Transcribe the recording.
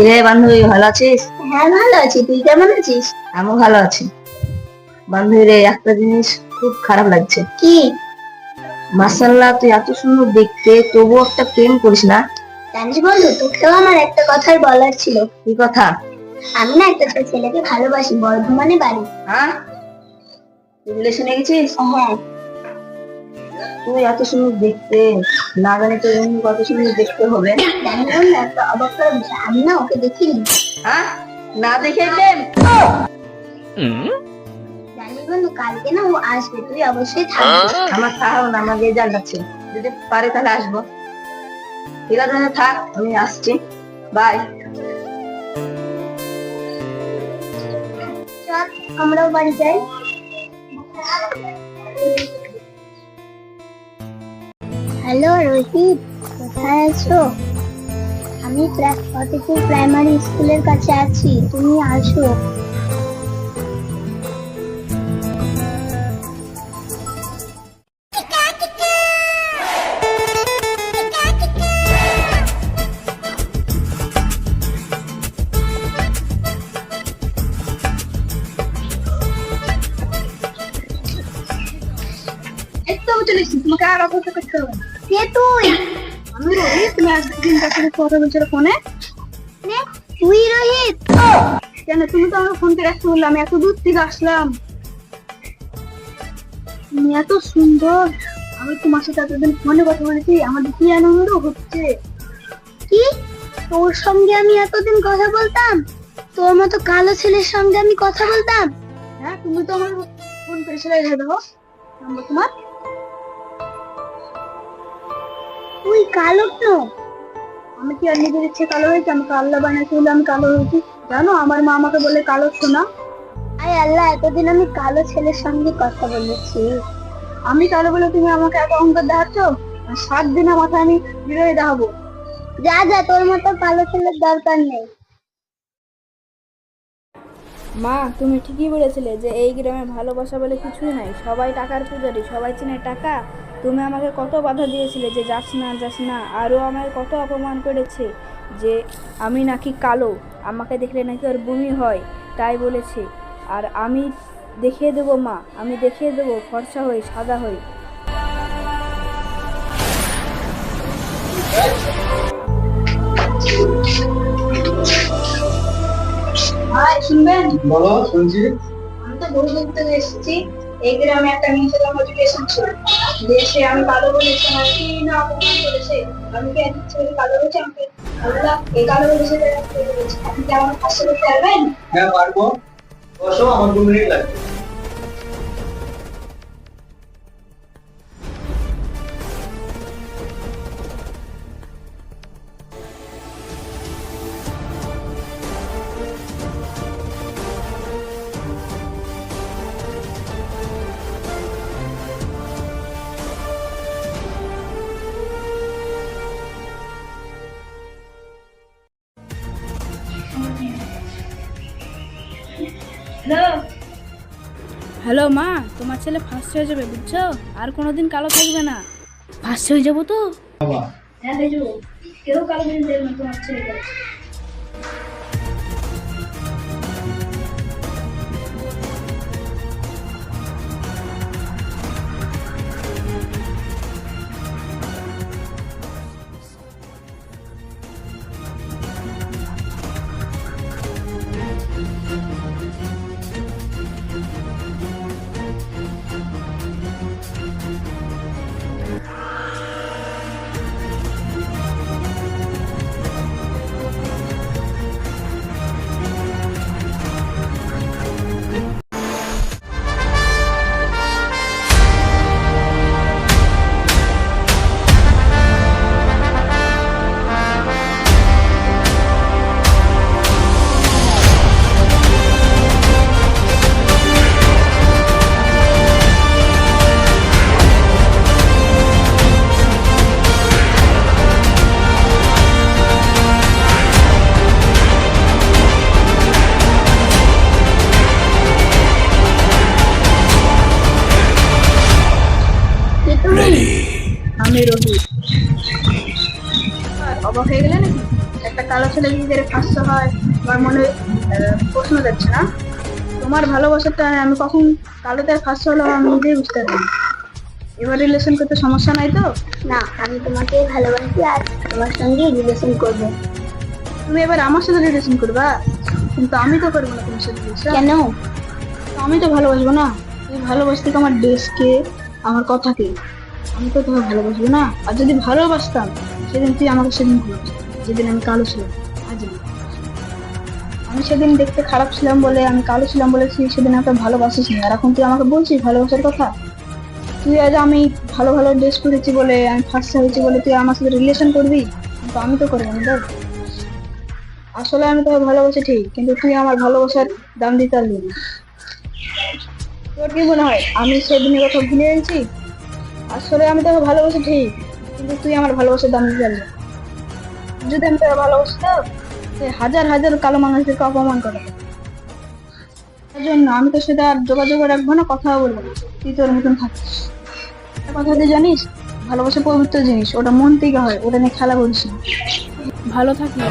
রে বান্ধবী, ভালো আছিস? হ্যাঁ ভালো আছি, তুই কেমন আছিস? আমিও ভালো আছি। বান্ধবী রে, একটা জিনিস খুব খারাপ লাগছে। কি? মাশাআল্লাহ, তুই এত সুন্দর দেখতে, তবুও একটা প্রেম করিস না। জানিস বন্ধু, তোকেও আমার একটা কথাই বলার ছিল। কি কথা? আমি না একটা ছেলেকে ভালোবাসি, বর্ধমানে বাড়ি। হ্যাঁ, তুই রিলেশনে গেছিস? হ্যাঁ। তুই এত সুন্দর দেখতে, না জানি তোর এমনি কত সুন্দর দেখতে হবে। জানিস বন্ধু, একটা অবাক করার বিষয়, আমি না ওকে দেখিনি। হ্যাঁ, না দেখে প্রেম? জানিস বন্ধু, কালকে না ও আসবে, তুই অবশ্যই থাকবি। আমার থাকো না, আমার রেজাল্ট আছে, যদি পারে তাহলে আসবো। ঠিক আছে, তাহলে থাক, আমি আসছি। বাই। চল আমরাও বাড়ি যাই। হ্যালো রোহিত, কোথায় আছো? আমি ফতেপুর প্রাইমারি স্কুলের কাছে আছি, তুমি আসো। একদম চলে এসেছি, তোমাকে আর অপেক্ষা করতে হবে না। কে তুই? আমি রোহিত, তুমি একদিন তার সাথে কথা বলছিল ফোনে। নে, তুই রোহিত? কেন, তুমি তো আমার ফোনকে রাখতে বললে, আমি এত দূর থেকে আসলাম। তুমি এত সুন্দর, আমি তোমার সাথে এতদিন ফোনে কথা বলেছি, আমার কি আনন্দ হচ্ছে। কি, তোর সঙ্গে আমি এতদিন কথা বলতাম? তোর মতো কালো ছেলের সঙ্গে আমি কথা বলতাম? হ্যাঁ, তুমি তো আমার ফোন করেছিলে, এই দেখো নাম্বার তোমার। তুই কালো কেন? আমি কি আর নিজের ইচ্ছে কালো হয়েছি? আমাকে আল্লাহ বানিয়েছে বলে আমি কালো হয়েছি। জানো, আমার মা আমাকে বলে কালো সোনা। আয় আল্লাহ, এতদিন আমি কালো ছেলের সঙ্গে কথা বলেছি। আমি কালো বলে তুমি আমাকে এত অহংকার দেখাচ্ছ? আর 7 দিনের মাথায় আমি বিরোধী দেখাবো। যা যা, তোর মতো কালো ছেলের দরকার নেই। মা, তুমি ঠিকই বলেছিলে যে এই গ্রামে ভালোবাসা বলে কিছুই নাই, সবাই টাকার পূজারি, সবাই চেনে টাকা। তুমি আমাকে কত বাধা দিয়েছিলে যে যাস না যাস না, আরও আমাকে কত অপমান করেছে যে আমি নাকি কালো, আমাকে দেখলে নাকি ওর বমি হয়, তাই বলেছে। আর আমি দেখিয়ে দেবো মা, আমি দেখিয়ে দেবো ফর্সা হই, সাদা হই। ভাই শুনবেন? বলো, শুনছি। আমি তো বহুদূর থেকে এসেছি। এই গ্রামে একটা মেয়ের সাথে আমার রিলেশন ছিল। দেশে আমি কালো বলেছি, আমার কি না অপমান করেছে। আমি কি এক ইচ্ছে করে কালো বলেছি? আমাকে আল্লাহ এই কালো বলেছে, আপনি কি আমার পাশে করতে পারবেন? হ্যাঁ, পারবো। বসো, আমার 2 মিনিট লাগবে। হ্যালো মা, তোমার ছেলে ফার্স্ট হয়ে যাবে, বুঝছো? আর কোনোদিন কালো থাকবে না। ফার্স্ট হয়ে যাবো তো। বাবা, হ্যাঁ দেখো, কেউ কালো জিনিস দেবে না তোমার ছেলেকে। কে তুমি? আমি রোহিত। অবাক হয়ে গেলে নাকি? একটা একটা কালো ছেলে কি করে ফার্স্ট হয় আমার মনে প্রশ্ন যাচ্ছে না। তোমার ভালোবাসাটা আমি কখন কালোতে ফার্স্ট হলো আমি নিজেই বুঝতে পারি। এবার রিলেশন করতে সমস্যা নাই তো? না, আমি তোমাকে ভালোবাসি আর তোমার সঙ্গে রিলেশন করব। তুমি এবার আমার সাথে রিলেশন করবা, কিন্তু আমি তো করবো না তোমার সাথে রিলেশন। কেন? তো আমি তো ভালোবাসবো না। তুই ভালোবাসতে তো আমার ড্রেসকে, আমার কথাকে, আমি তো তোকে ভালোবাসবো না। আর যদি ভালোবাসতাম সেদিন তুই আমাকে সেদিন ভালোবাসতাম, যেদিন আমি কালো ছিলাম। আজ না। আমি সেদিন দেখতে খারাপ ছিলাম বলে, আমি কালো ছিলাম বলে তুই সেদিন আমাকে ভালোবাসিস না, আর এখন তুই আমাকে বলছিস ভালোবাসার কথা। তুই আজ আমি ভালো ভালো ড্রেস পরেছি বলে, আমি ফার্স্ট হয়েছি বলে তুই আমার সাথে রিলেশন করবি? কিন্তু আমি তো করবো না। দেখ, আসলে আমি তোকে ভালোবাসি ঠিক, কিন্তু তুই আমার ভালোবাসার দাম দিতে পারবি না। তোর কি মনে হয় আমি সেদিনের কথা ভুলে গেছি? আসলে আমি তোকে ভালোবাসি ঠিক, কিন্তু তুই আমার ভালোবাসার দাম দিতে পারবি না। যদি আমি তোকে ভালোবাসতাম তুই হাজার হাজার কালো মানুষদেরকে অপমান করে। তার জন্য আমি তোর সাথে আর যোগাযোগ রাখবো না, কথাও বলবো না। তুই তোর মতন থাকিস। একটা কথা তুই জানিস, ভালোবাসা পবিত্র জিনিস, ওটা মন থেকে হয়, ওটা নিয়ে খেলা করিস না। ভালো থাকিস।